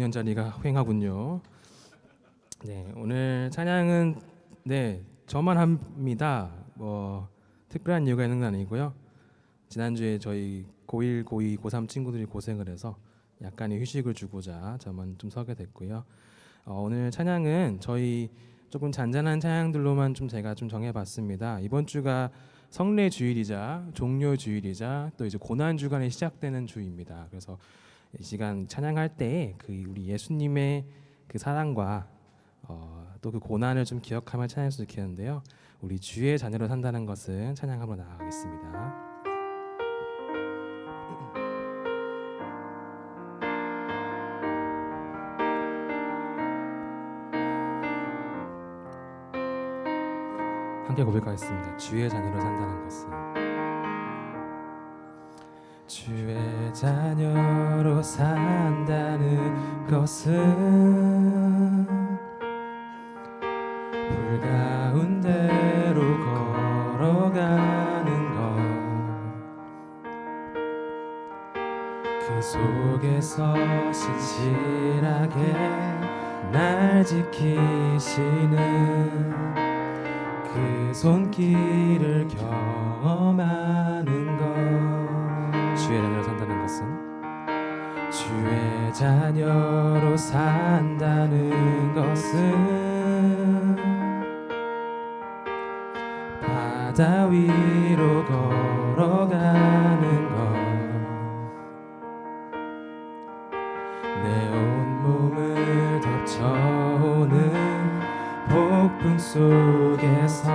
중요한 자리가 횡하군요. 네, 오늘 찬양은 저만 합니다. 뭐 특별한 이유가 있는 건 아니고요. 지난주에 저희 고1, 고2, 고3 친구들이 고생을 해서 약간의 휴식을 주고자 저만 좀 서게 됐고요. 오늘 찬양은 저희 조금 잔잔한 찬양들로만 좀 제가 좀 정해봤습니다. 이번 주가 성례 주일이자 종료 주일이자 또 이제 고난 주간에 시작되는 주입니다. 그래서 이 시간 찬양할 때 그 우리 예수님의 그 사랑과 또 그 고난을 좀 기억하며 찬양했으면 좋겠는데요. 우리 주의 자녀로 산다는 것은 찬양하러 나아가겠습니다. 함께 고백하겠습니다. 주의 자녀로 산다는 것은 주의 자녀로 산다는 것은 불 가운데로 걸어가는 것, 그 속에서 신실하게 날 지키시는 그 손길을 경험하는 것. 주의 자녀로 산다는 것은 주의 자녀로 산다는 것은 바다 위로 걸어가는 것, 내 온몸을 덮쳐오는 폭풍 속에서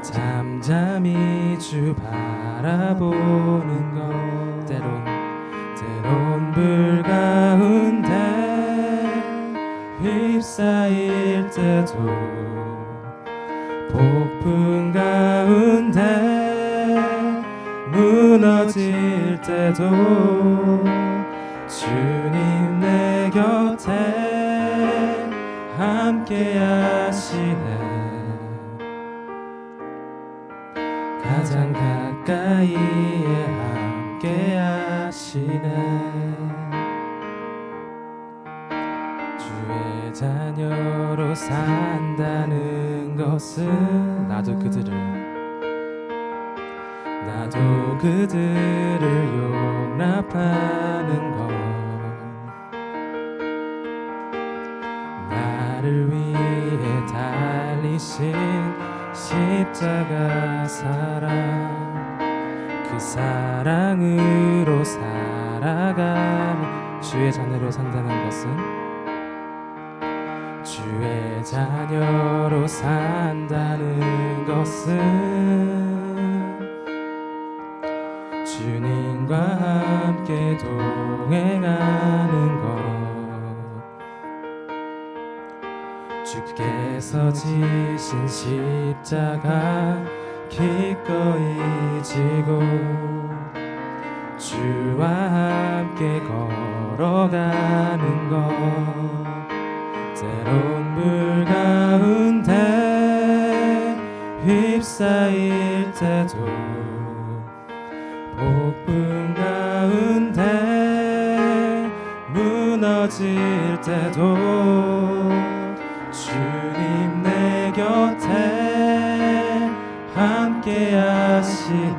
잠잠히 주 바라보는 것, 때론 불 가운데 휩싸일 때도 폭풍 가운데 무너질 때도 주님 내 곁에 함께 하시네. 가장 가까이에 함께 하시네. 주의 자녀로 산다는 것은 나도 그들을 용납하는 것, 나를 위해 달리신 십자가 사랑, 그 사랑으로 살아가는 주의 자녀로 산다는 것은 주의 자녀로 산다는 것은 주님과 함께 동행하는 것, 주께서 지신 십자가 기꺼이 지고 주와 함께 걸어가는 것, 때론 불 가운데 휩싸일 때도 폭풍 가운데 무너질 때도 주님 내 곁에 함께 하시니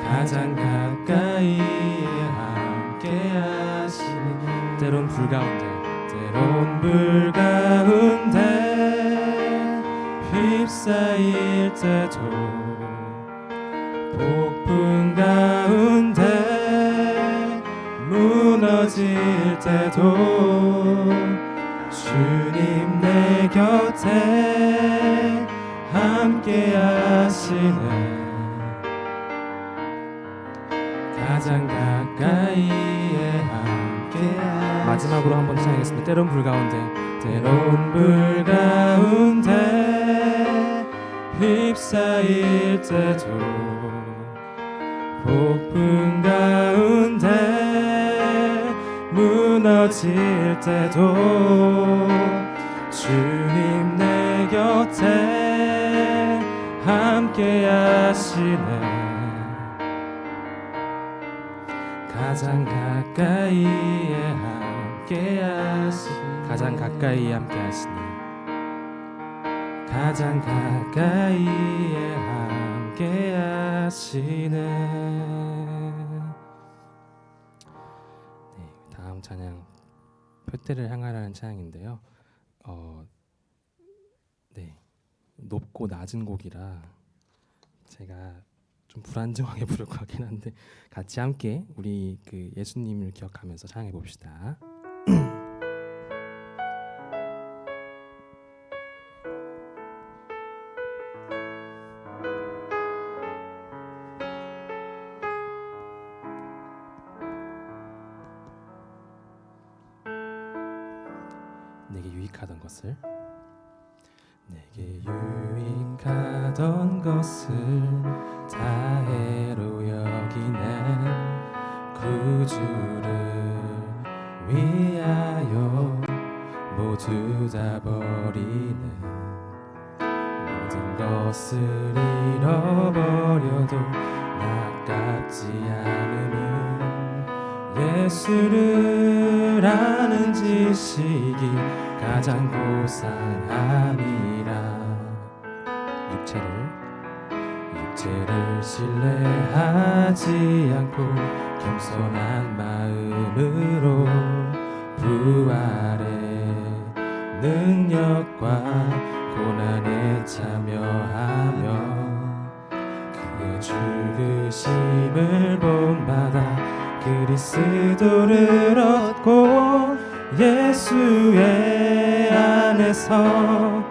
가장 가까이에 함께 하시니, 때론 불 가운데 휩싸일 때도 폭풍 가운데 무너질 때도 주님 내 곁에 함께 하시네. 가장 가까이에 함께 하시네. 마지막으로 한번 찬양하겠습니다. 때론 불 가운데 휩싸일 때도 폭풍 가운데 무너질 때도 주님 내 곁에 함께 하시네. 가장 가까이에 함께 하시네. 가장 가까이에 함께 하시네. 가장 가까이에 함께 하시네. 네, 다음 찬양 표대를 향하라는 찬양인데요. 네, 높고 낮은 곡이라 제가 좀 불안정하게 부를 것 같긴 한데 같이 함께 우리 그 예수님을 기억하면서 찬양해 봅시다. 내게 유익하던 것을 내게 유익하던 것을 다해로 여기네. 구주를 위하여 모두 다 버리네. 모든 것을 잃어버려도 아깝지 않음은 예수를 아는 지식이 가장 고상함이라. 육체를 신뢰하지 않고 겸손한 마음으로 부활의 능력과 고난에 참여하며 그 죽으심을 본받아 그리스도를 얻고 예수의 안에서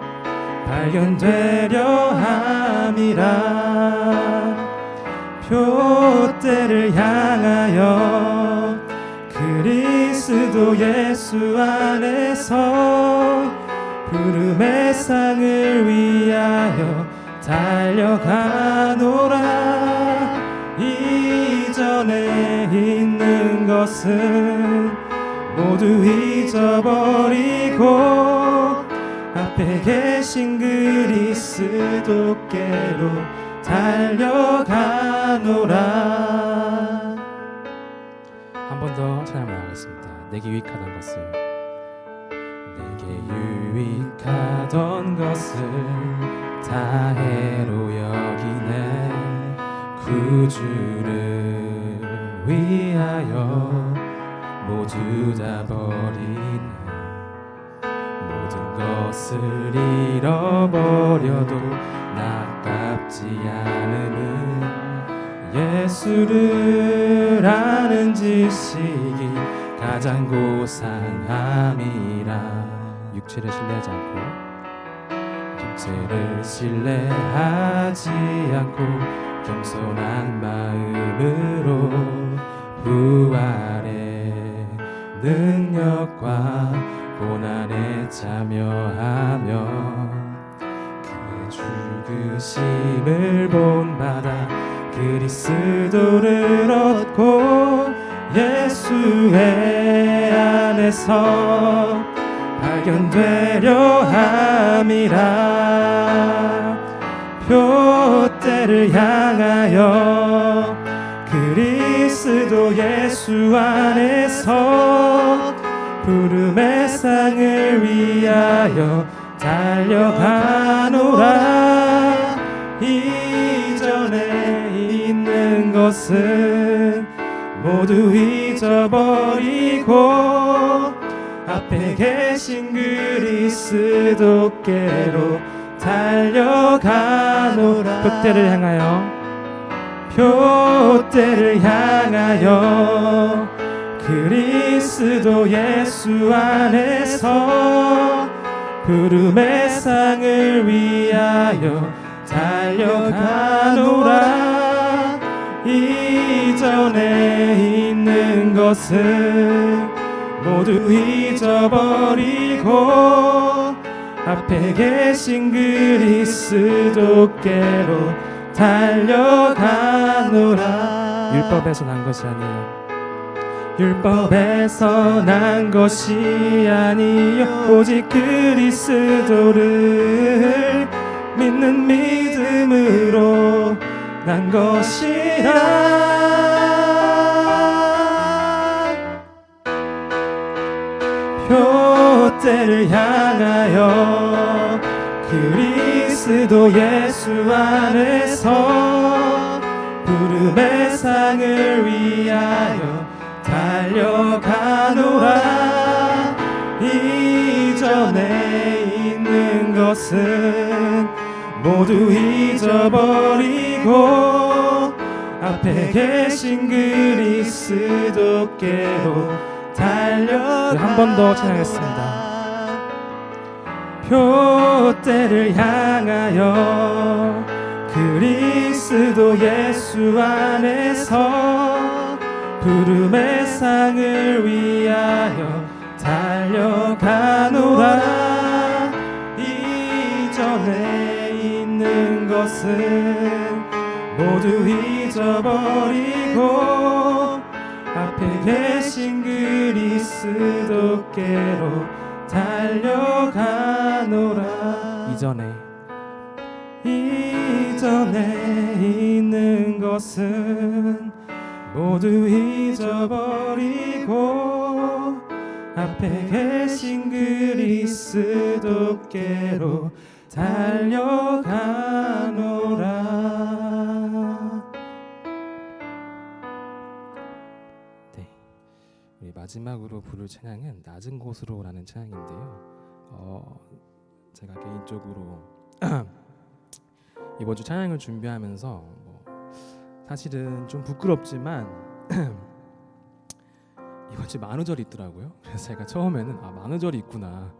발견되려 함이라. 표대를 향하여 그리스도 예수 안에서 부름의 상을 위하여 달려가노라. 이전에 있는 것은 모두 잊어버리고 앞에 계신 그리스도께로 달려가노라. 한 번 더 찬양 나가겠습니다. 내게 유익하던 것을 내게 유익하던 것을 다해로 여기네. 구주를 위하여 모두 다 버리네. 모든 것을 잃어버려도 아깝지 않음은 예수를 아는 지식이 가장 고상함이라. 육체를 신뢰하지 않고 겸손한 마음으로 부활의 능력과 고난에 참여하며 그 죽으심을 본받아 그리스도를 얻고 예수의 안에서 발견되려 함이라. 표대를 향하여 그리스도 예수 안에서 부름의 상을 위하여 달려가노라. 이전에 있는 것은 모두 잊어버리고 앞에 계신 그리스도께로 달려가노라. 표대를 향하여 그리스도 예수 안에서 부름의 상을 위하여 달려가노라. 이전에 있는 것은 모두 잊어버리고 앞에 계신 그리스도께로 달려가노라. 율법에서 난 것이 아니에요. 율법에서 난 것이 아니요 오직 그리스도를 믿는 믿음으로 난 것이라. 때를 향하여 그리스도 예수 안에서 부름의 상을 위하여 달려가노라. 이전에 있는 것은 모두 잊어버리고 앞에 계신 그리스도께로 달려가. 한 번 더 찬양했습니다. 표대를 향하여 그리스도 예수 안에서 부름의 상을 위하여 달려가노라. 이전에 있는 것은 모두 잊어버리고 앞에 계신 그리스도께로 달려가노라. 이전에 있는 것은 모두 잊어버리고 앞에 계신 그리스도께로 달려가노라. 네, 우리 마지막으로 부를 찬양은 낮은 곳으로라는 찬양인데요. 제가 개인적으로 이번 주 찬양을 준비하면서 사실은 좀 부끄럽지만 이번 주 만우절이 있더라고요. 그래서 제가 처음에는 만우절이 있구나,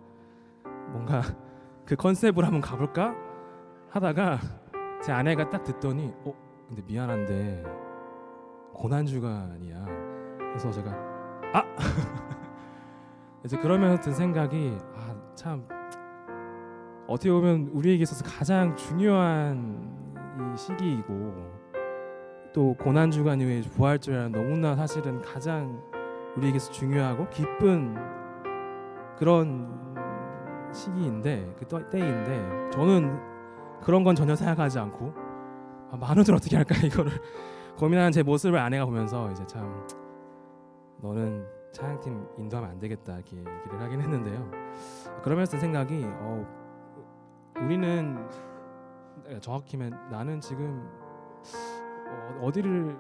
뭔가 그 컨셉으로 한번 가볼까 하다가 제 아내가 딱 듣더니 근데 미안한데 고난주간이야. 그래서 제가 이제 그러면서 든 생각이 참 어떻게 보면 우리에게 있어서 가장 중요한 이 시기이고, 또 고난주간 이후에 부활절이라는 너무나 사실은 가장 우리에게서 중요하고 기쁜 그런 시기인데, 그 때인데, 저는 그런 건 전혀 생각하지 않고 만우절 어떻게 할까 이거를 고민하는 제 모습을 아내가 보면서 이제 참 너는 찬양팀 인도하면 안 되겠다 이렇게 얘기를 하긴 했는데요. 그러면서 생각이 우리는 정확히면 나는 지금 어디를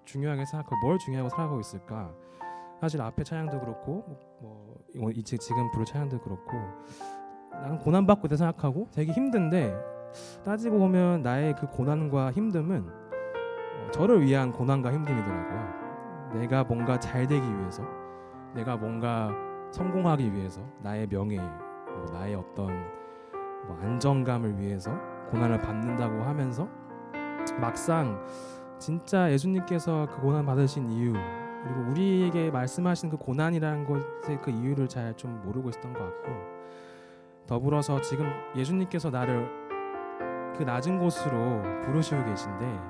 중요하게 생각하고 뭘 중요하고 살아가고 있을까? 사실 앞에 찬양도 그렇고 지금 부를 찬양도 그렇고 나는 고난받고 있다 생각하고 되게 힘든데, 따지고 보면 나의 그 고난과 힘듦은 저를 위한 고난과 힘듦이더라고요. 내가 뭔가 잘 되기 위해서, 내가 뭔가 성공하기 위해서, 나의 명예, 나의 어떤 안정감을 위해서 고난을 받는다고 하면서 막상 진짜 예수님께서 그 고난 받으신 이유, 그리고 우리에게 말씀하신 그 고난이라는 것의 그 이유를 잘 좀 모르고 있었던 것 같고, 더불어서 지금 예수님께서 나를 그 낮은 곳으로 부르시고 계신데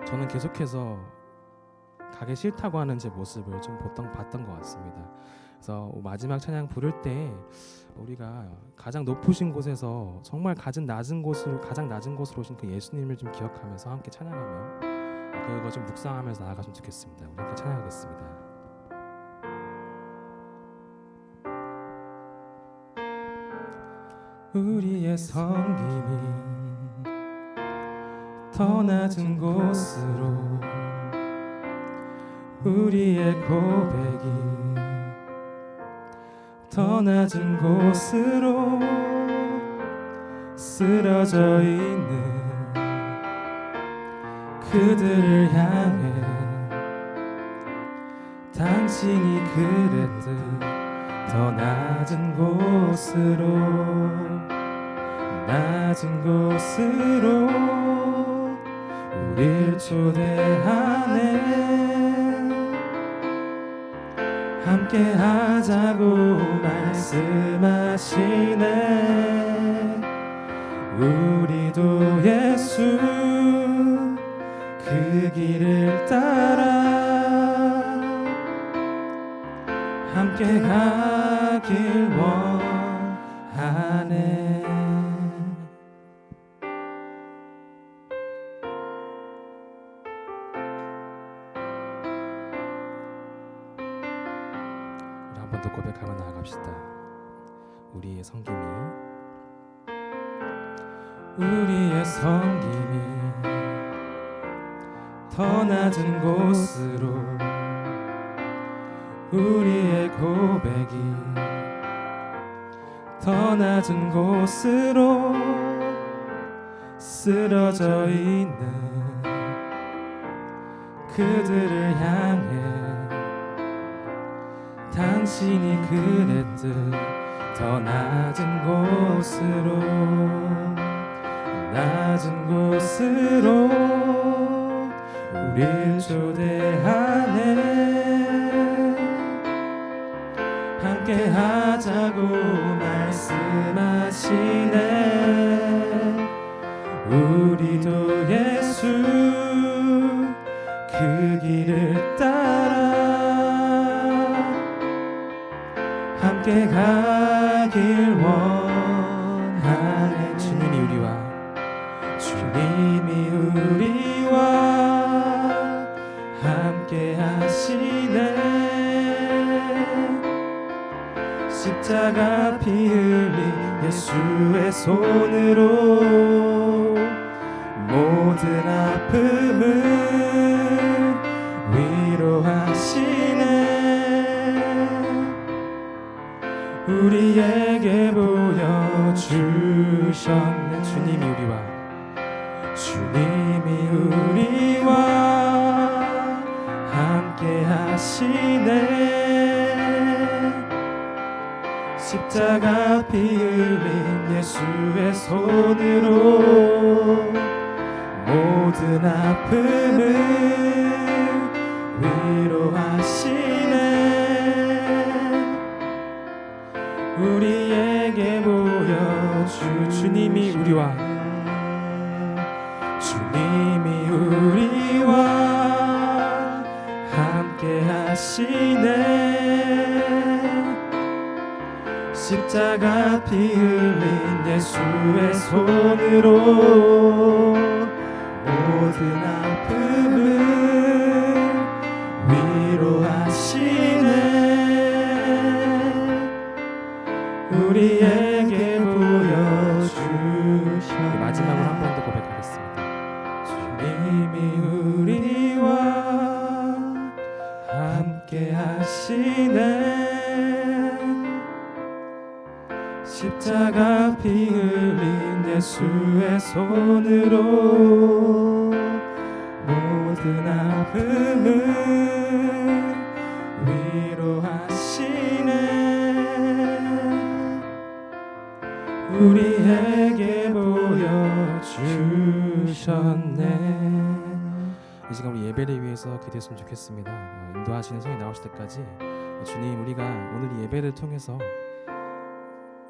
저는 계속해서 가기 싫다고 하는 제 모습을 좀 봤던 것 같습니다. 그래서 마지막 찬양 부를 때 우리가 가장 높으신 곳에서 정말 가장 낮은 곳으로 오신 그 예수님을 좀 기억하면서 함께 찬양하며 그거 좀 묵상하면서 나아갔으면 좋겠습니다. 우리 함께 찬양하겠습니다. 우리의 섬김이 더 낮은 곳으로, 우리의 고백이 더 낮은 곳으로 쓰러져 있는 그들을 향해 당신이 그랬듯 더 낮은 곳으로 우릴 초대하네. 함께 하자고 말씀하시네. 우리도 예수 그 길을 따라 함께 가길 원하네. 한 번 더 고백하며 나아갑시다. 우리의 섬김이 더 낮은 곳으로 우리의 고백이 더 낮은 곳으로 쓰러져 있는 그들을 향해 당신이 그랬듯 더 낮은 곳으로 우릴 초대하네. 함께 하자고 말씀하시네. 우리도 예수 그 길을 따라 함께 가길 원하네. 주님이 우리와 함께 하시네. 십자가 피 흘린 예수의 손으로 모든 아픔을 위로하시네. 우리에게 보여주셨네. 주님이 우리와 함께 하시네. 십자가 피 흘린 예수의 손으로 모든 아픔을 위로하시네. 우리에게 주님이 우리와 함께 하시네. 십자가 피 흘린 예수의 손으로 모든 아픔을 위로하시네. 우리에게 보여주셨네. 마지막으로 한 번 더 고백하겠습니다. 주님이 우리와 함께 하시네. 십자가 피 흘린 예수의 손으로 모든 아픔을 위로하시네. 우리에게 보여주셨네. 이 시간 우리 예배를 위해서 기도했으면 좋겠습니다. 인도하시는 성이 나오실 때까지 주님, 우리가 오늘 이 예배를 통해서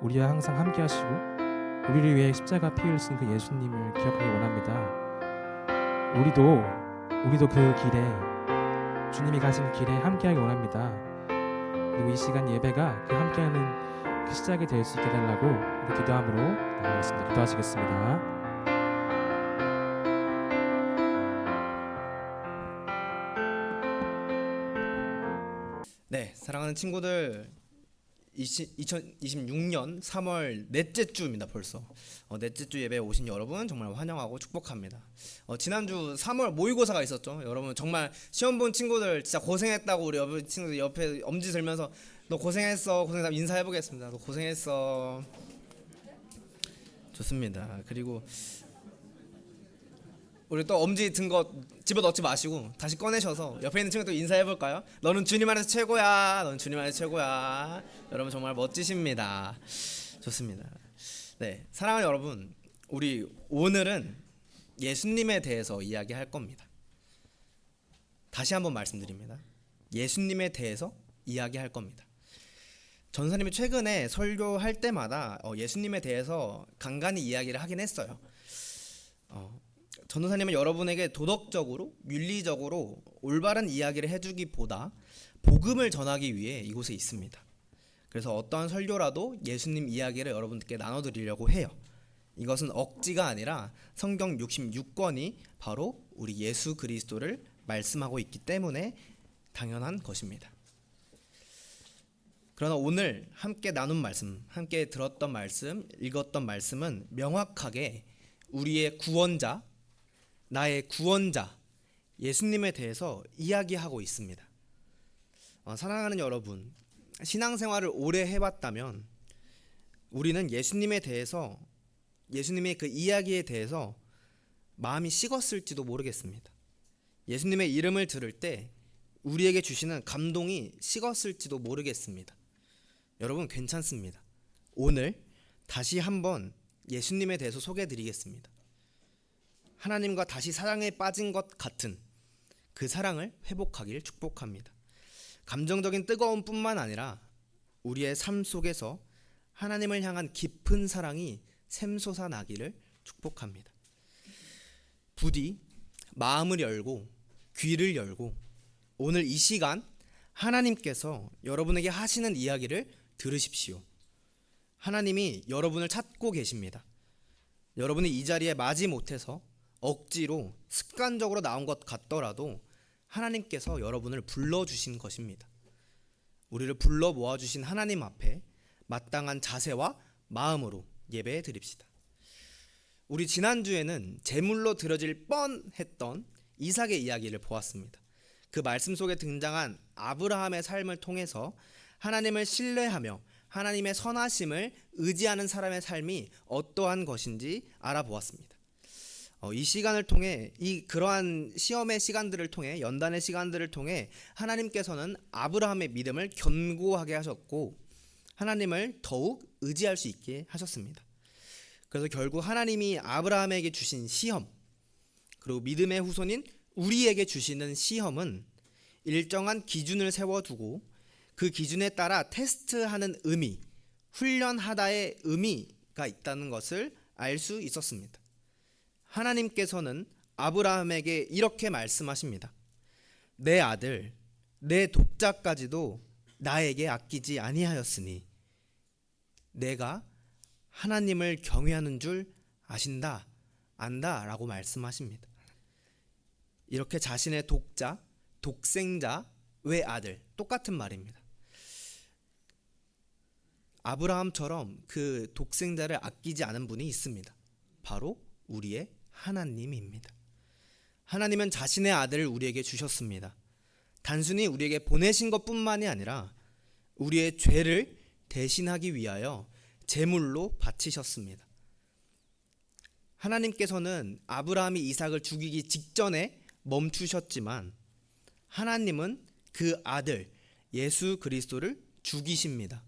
우리와 항상 함께 하시고 우리를 위해 십자가 피 흘리신 그 예수님을 기억하기 원합니다. 우리도 그 길에, 주님이 가신 길에 함께하기 원합니다. 그리고 이 시간 예배가 그 함께하는 그 시작이 될 수 있게 해달라고 우리 기도함으로 나가겠습니다. 기도하시겠습니다. 네, 사랑하는 친구들, 2026년 3월 넷째 주입니다. 벌써 넷째 주 예배에 오신 여러분 정말 환영하고 축복합니다. 지난주 3월 모의고사가 있었죠. 여러분 정말 시험 본 친구들 진짜 고생했다고 우리 옆에 친구들 옆에 엄지 들면서 너 고생했어, 고생했다 인사해보겠습니다. 너 고생했어. 좋습니다. 그리고 우리 또 엄지 든 거 집어넣지 마시고 다시 꺼내셔서 옆에 있는 친구들 인사해볼까요? 너는 주님 안에서 최고야. 너는 주님 안에서 최고야. 여러분 정말 멋지십니다. 좋습니다. 네, 사랑하는 여러분, 우리 오늘은 예수님에 대해서 이야기할 겁니다. 다시 한번 말씀드립니다. 예수님에 대해서 이야기할 겁니다. 전사님이 최근에 설교할 때마다 예수님에 대해서 간간히 이야기를 하긴 했어요. 전도사님은 여러분에게 도덕적으로, 윤리적으로 올바른 이야기를 해주기보다 복음을 전하기 위해 이곳에 있습니다. 그래서 어떠한 설교라도 예수님 이야기를 여러분들께 나눠드리려고 해요. 이것은 억지가 아니라 성경 66권이 바로 우리 예수 그리스도를 말씀하고 있기 때문에 당연한 것입니다. 그러나 오늘 함께 나눈 말씀, 함께 들었던 말씀, 읽었던 말씀은 명확하게 우리의 구원자, 나의 구원자 예수님에 대해서 이야기하고 있습니다. 사랑하는 여러분, 신앙생활을 오래 해봤다면 우리는 예수님에 대해서, 예수님의 그 이야기에 대해서 마음이 식었을지도 모르겠습니다. 예수님의 이름을 들을 때 우리에게 주시는 감동이 식었을지도 모르겠습니다. 여러분, 괜찮습니다. 오늘 다시 한번 예수님에 대해서 소개해 드리겠습니다. 하나님과 다시 사랑에 빠진 것 같은 그 사랑을 회복하길 축복합니다. 감정적인 뜨거움 뿐만 아니라 우리의 삶 속에서 하나님을 향한 깊은 사랑이 샘솟아 나기를 축복합니다. 부디 마음을 열고 귀를 열고 오늘 이 시간 하나님께서 여러분에게 하시는 이야기를 들으십시오. 하나님이 여러분을 찾고 계십니다. 여러분이 이 자리에 마지 못해서 억지로 습관적으로 나온 것 같더라도 하나님께서 여러분을 불러주신 것입니다. 우리를 불러 모아주신 하나님 앞에 마땅한 자세와 마음으로 예배해 드립시다. 우리 지난주에는 제물로 드려질 뻔했던 이삭의 이야기를 보았습니다. 그 말씀 속에 등장한 아브라함의 삶을 통해서 하나님을 신뢰하며 하나님의 선하심을 의지하는 사람의 삶이 어떠한 것인지 알아보았습니다. 이 시간을 통해 그러한 시험의 시간들을 통해 연단의 시간들을 통해 하나님께서는 아브라함의 믿음을 견고하게 하셨고 하나님을 더욱 의지할 수 있게 하셨습니다. 그래서 결국 하나님이 아브라함에게 주신 시험, 그리고 믿음의 후손인 우리에게 주시는 시험은 일정한 기준을 세워두고 그 기준에 따라 테스트하는 의미, 훈련하다의 의미가 있다는 것을 알 수 있었습니다. 하나님께서는 아브라함에게 이렇게 말씀하십니다. 내 아들, 내 독자까지도 나에게 아끼지 아니하였으니 내가 하나님을 경외하는 줄 아신다, 안다 라고 말씀하십니다. 이렇게 자신의 독자, 독생자, 외아들, 똑같은 말입니다. 아브라함처럼 그 독생자를 아끼지 않은 분이 있습니다. 바로 우리의 하나님입니다. 하나님은 자신의 아들을 우리에게 주셨습니다. 단순히 우리에게 보내신 것뿐만이 아니라 우리의 죄를 대신하기 위하여 제물로 바치셨습니다. 하나님께서는 아브라함이 이삭을 죽이기 직전에 멈추셨지만 하나님은 그 아들 예수 그리스도를 죽이십니다.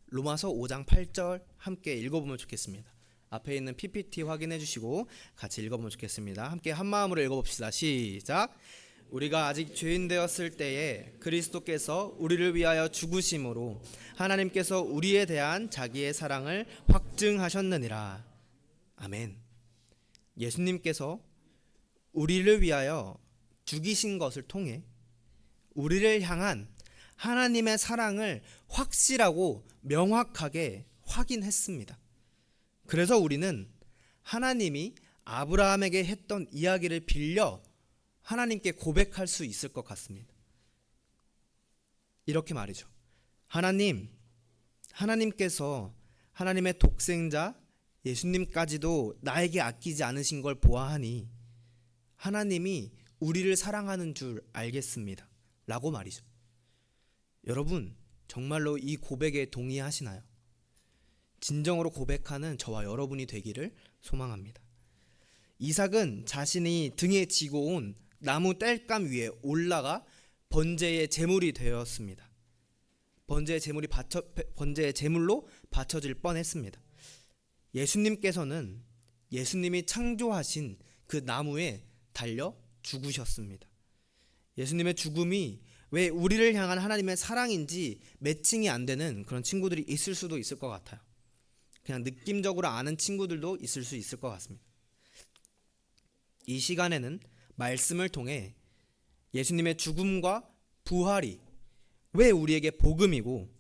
로마서 5장 8절 함께 읽어보면 좋겠습니다. 앞에 있는 PPT 확인해 주시고 같이 읽어보면 좋겠습니다. 함께 한 마음으로 읽어봅시다. 시작. 우리가 아직 죄인 되었을 때에 그리스도께서 우리를 위하여 죽으심으로 하나님께서 우리에 대한 자기의 사랑을 확증하셨느니라. 아멘. 예수님께서 우리를 위하여 죽이신 것을 통해 우리를 향한 하나님의 사랑을 확실하고 명확하게 확인했습니다. 그래서 우리는 하나님이 아브라함에게 했던 이야기를 빌려 하나님께 고백할 수 있을 것 같습니다. 이렇게 말이죠. 하나님께서 하나님의 독생자 예수님까지도 나에게 아끼지 않으신 걸 보아하니 하나님이 우리를 사랑하는 줄 알겠습니다. 라고 말이죠. 여러분, 정말로 이 고백에 동의하시나요? 진정으로 고백하는 저와 여러분이 되기를 소망합니다. 이삭은 자신이 등에 지고 온 나무 땔감 위에 올라가 번제의 제물이 되었습니다. 번제의 제물로 바쳐질 뻔했습니다. 예수님께서는 예수님이 창조하신 그 나무에 달려 죽으셨습니다. 예수님의 죽음이 왜 우리를 향한 하나님의 사랑인지 매칭이 안 되는 그런 친구들이 있을 수도 있을 것 같아요. 그냥 느낌적으로 아는 친구들도 있을 수 있을 것 같습니다. 이 시간에는 말씀을 통해 예수님의 죽음과 부활이 왜 우리에게 복음이고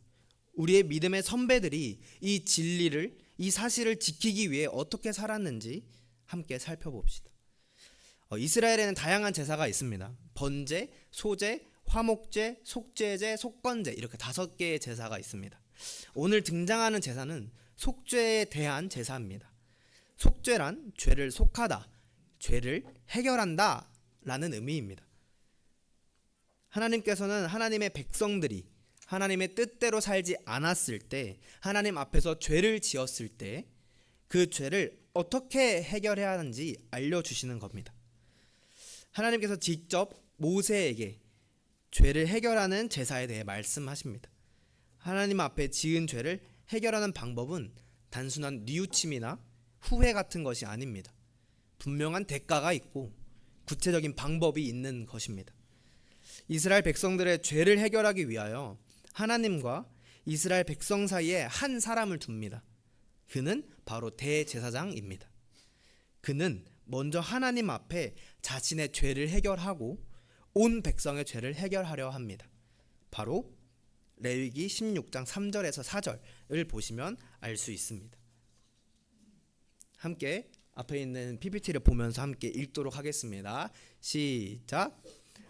우리의 믿음의 선배들이 이 진리를, 이 사실을 지키기 위해 어떻게 살았는지 함께 살펴봅시다. 이스라엘에는 다양한 제사가 있습니다. 번제, 소제, 화목제, 속죄제, 속건제 이렇게 5개의 제사가 있습니다. 오늘 등장하는 제사는 속죄에 대한 제사입니다. 속죄란 죄를 속하다, 죄를 해결한다 라는 의미입니다. 하나님께서는 하나님의 백성들이 하나님의 뜻대로 살지 않았을 때, 하나님 앞에서 죄를 지었을 때 그 죄를 어떻게 해결해야 하는지 알려주시는 겁니다. 하나님께서 직접 모세에게 죄를 해결하는 제사에 대해 말씀하십니다. 하나님 앞에 지은 죄를 해결하는 방법은 단순한 뉘우침이나 후회 같은 것이 아닙니다. 분명한 대가가 있고 구체적인 방법이 있는 것입니다. 이스라엘 백성들의 죄를 해결하기 위하여 하나님과 이스라엘 백성 사이에 한 사람을 둡니다. 그는 바로 대제사장입니다. 그는 먼저 하나님 앞에 자신의 죄를 해결하고 온 백성의 죄를 해결하려 합니다. 바로 레위기 16장 3절에서 4절을 보시면 알 수 있습니다. 함께 앞에 있는 PPT를 보면서 함께 읽도록 하겠습니다. 시작.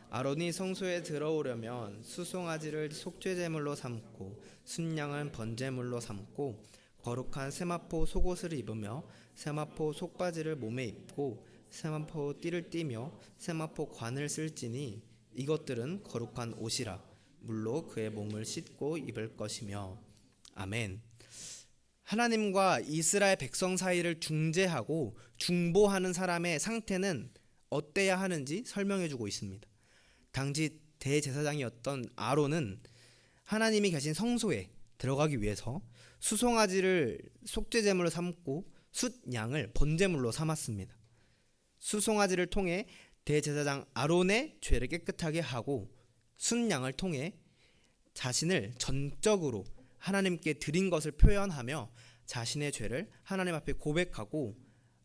아론이 성소에 들어오려면 수송아지를 속죄제물로 삼고 순양은 번제물로 삼고 거룩한 세마포 속옷을 입으며 세마포 속바지를 몸에 입고 세마포 띠를 띠며 세마포 관을 쓸지니 이것들은 거룩한 옷이라. 물로 그의 몸을 씻고 입을 것이며. 아멘. 하나님과 이스라엘 백성 사이를 중재하고 중보하는 사람의 상태는 어때야 하는지 설명해주고 있습니다. 당시 대제사장이었던 아론은 하나님이 계신 성소에 들어가기 위해서 수송아지를 속죄제물로 삼고 숫양을 번제물로 삼았습니다. 수송아지를 통해 대제사장 아론의 죄를 깨끗하게 하고 숫양을 통해 자신을 전적으로 하나님께 드린 것을 표현하며 자신의 죄를 하나님 앞에 고백하고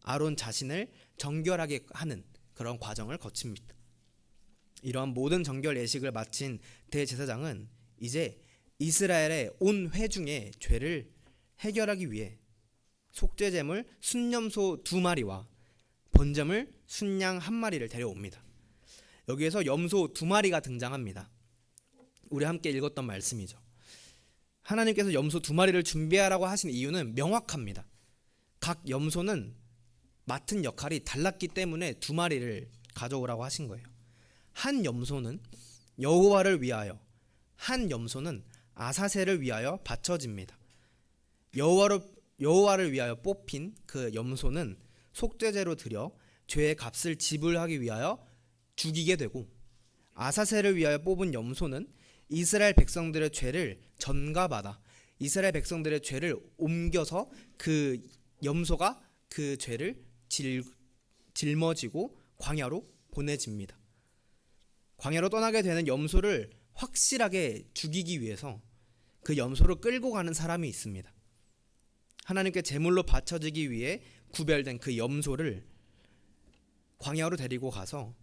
아론 자신을 정결하게 하는 그런 과정을 거칩니다. 이러한 모든 정결 예식을 마친 대제사장은 이제 이스라엘의 온 회중의 죄를 해결하기 위해 속죄제물 순염소 2마리와 번제물 순양 1마리를 데려옵니다. 여기에서 염소 2마리가 등장합니다. 우리 함께 읽었던 말씀이죠. 하나님께서 염소 2마리를 준비하라고 하신 이유는 명확합니다. 각 염소는 맡은 역할이 달랐기 때문에 2마리를 가져오라고 하신 거예요. 한 염소는 여호와를 위하여, 한 염소는 아사셀을 위하여 바쳐집니다. 여호와를 위하여 뽑힌 그 염소는 속죄제로 드려 죄의 값을 지불하기 위하여 죽이게 되고, 아사셀을 위하여 뽑은 염소는 이스라엘 백성들의 죄를 전가받아 이스라엘 백성들의 죄를 옮겨서 그 염소가 그 죄를 짊어지고 광야로 보내집니다. 광야로 떠나게 되는 염소를 확실하게 죽이기 위해서 그 염소를 끌고 가는 사람이 있습니다. 하나님께 제물로 바쳐지기 위해 구별된 그 염소를 광야로 데리고 가서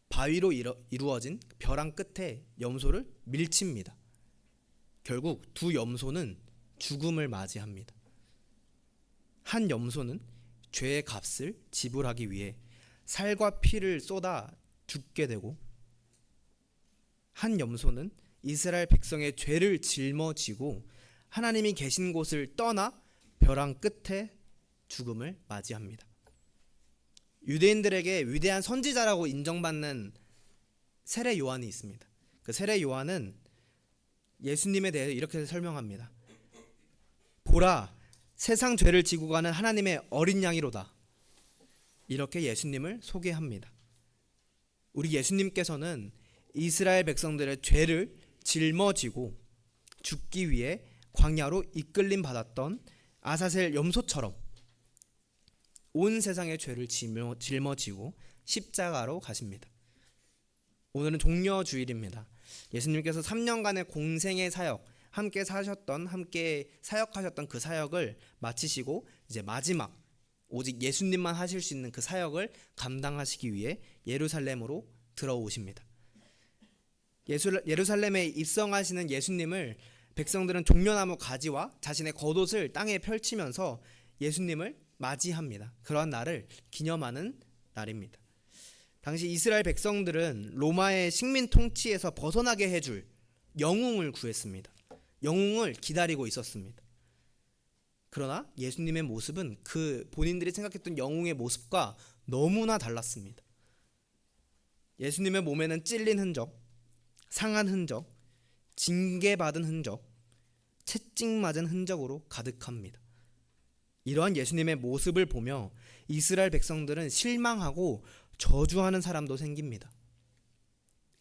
바위로 이루어진 벼랑 끝에 염소를 밀칩니다. 결국 두 염소는 죽음을 맞이합니다. 한 염소는 죄의 값을 지불하기 위해 살과 피를 쏟아 죽게 되고, 한 염소는 이스라엘 백성의 죄를 짊어지고 하나님이 계신 곳을 떠나 벼랑 끝에 죽음을 맞이합니다. 유대인들에게 위대한 선지자라고 인정받는 세례 요한이 있습니다. 그 세례 요한은 예수님에 대해 이렇게 설명합니다. 보라, 세상 죄를 지고 가는 하나님의 어린 양이로다. 이렇게 예수님을 소개합니다. 우리 예수님께서는 이스라엘 백성들의 죄를 짊어지고 죽기 위해 광야로 이끌림 받았던 아사셀 염소처럼 온 세상의 죄를 짊어지고 십자가로 가십니다. 오늘은 종려 주일입니다. 예수님께서 3년간의 공생의 사역, 함께 사역하셨던 그 사역을 마치시고 이제 마지막 오직 예수님만 하실 수 있는 그 사역을 감당하시기 위해 예루살렘으로 들어오십니다. 예루살렘에 입성하시는 예수님을 백성들은 종려나무 가지와 자신의 겉옷을 땅에 펼치면서 예수님을 맞이합니다. 그러한 날을 기념하는 날입니다. 당시 이스라엘 백성들은 로마의 식민 통치에서 벗어나게 해줄 영웅을 구했습니다. 영웅을 기다리고 있었습니다. 그러나 예수님의 모습은 그 본인들이 생각했던 영웅의 모습과 너무나 달랐습니다. 예수님의 몸에는 찔린 흔적, 상한 흔적, 징계받은 흔적, 채찍 맞은 흔적으로 가득합니다. 이러한 예수님의 모습을 보며 이스라엘 백성들은 실망하고 저주하는 사람도 생깁니다.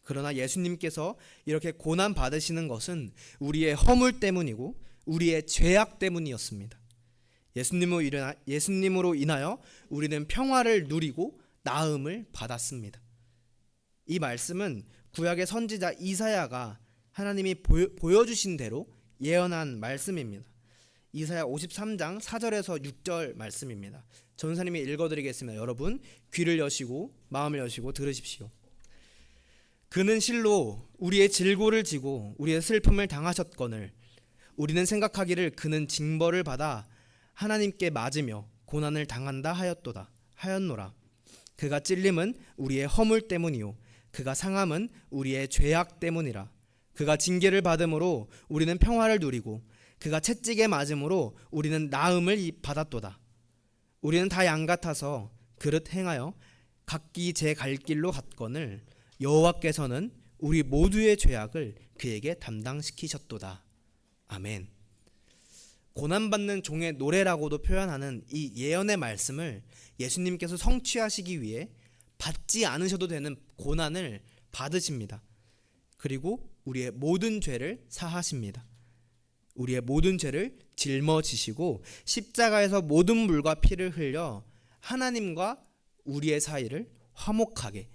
그러나 예수님께서 이렇게 고난 받으시는 것은 우리의 허물 때문이고 우리의 죄악 때문이었습니다. 예수님으로 인하여 우리는 평화를 누리고 나음을 받았습니다. 이 말씀은 구약의 선지자 이사야가 하나님이 보여주신 대로 예언한 말씀입니다. 이사야 53장 4절에서 6절 말씀입니다. 전사님이 읽어드리겠습니다. 여러분 귀를 여시고 마음을 여시고 들으십시오. 그는 실로 우리의 질고를 지고 우리의 슬픔을 당하셨거늘 우리는 생각하기를 그는 징벌을 받아 하나님께 맞으며 고난을 당한다 하였노라. 그가 찔림은 우리의 허물 때문이요 그가 상함은 우리의 죄악 때문이라. 그가 징계를 받음으로 우리는 평화를 누리고 그가 채찍에 맞음으로 우리는 나음을 받았도다. 우리는 다 양 같아서 그릇 행하여 각기 제 갈 길로 갔거늘 여호와께서는 우리 모두의 죄악을 그에게 담당시키셨도다. 아멘. 고난받는 종의 노래라고도 표현하는 이 예언의 말씀을 예수님께서 성취하시기 위해 받지 않으셔도 되는 고난을 받으십니다. 그리고 우리의 모든 죄를 사하십니다. 우리의 모든 죄를 짊어지시고 십자가에서 모든 물과 피를 흘려 하나님과 우리의 사이를 화목하게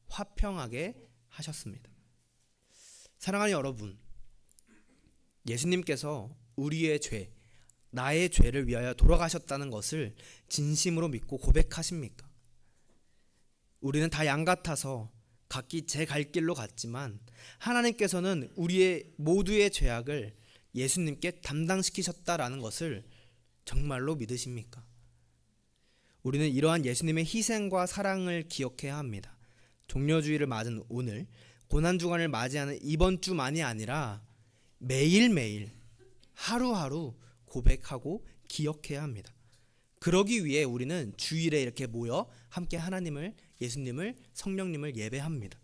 화평하게 하셨습니다. 사랑하는 여러분, 예수님께서 우리의 죄, 나의 죄를 위하여 돌아가셨다는 것을 진심으로 믿고 고백하십니까? 우리는 다 양 같아서 각기 제 갈 길로 갔지만 하나님께서는 우리의 모두의 죄악을 예수님께 담당시키셨다라는 것을 정말로 믿으십니까? 우리는 이러한 예수님의 희생과 사랑을 기억해야 합니다. 종려주의를 맞은 오늘, 고난주간을 맞이하는 이번 주만이 아니라 매일매일 하루하루 고백하고 기억해야 합니다. 그러기 위해 우리는 주일에 이렇게 모여 함께 하나님을, 예수님을, 성령님을 예배합니다.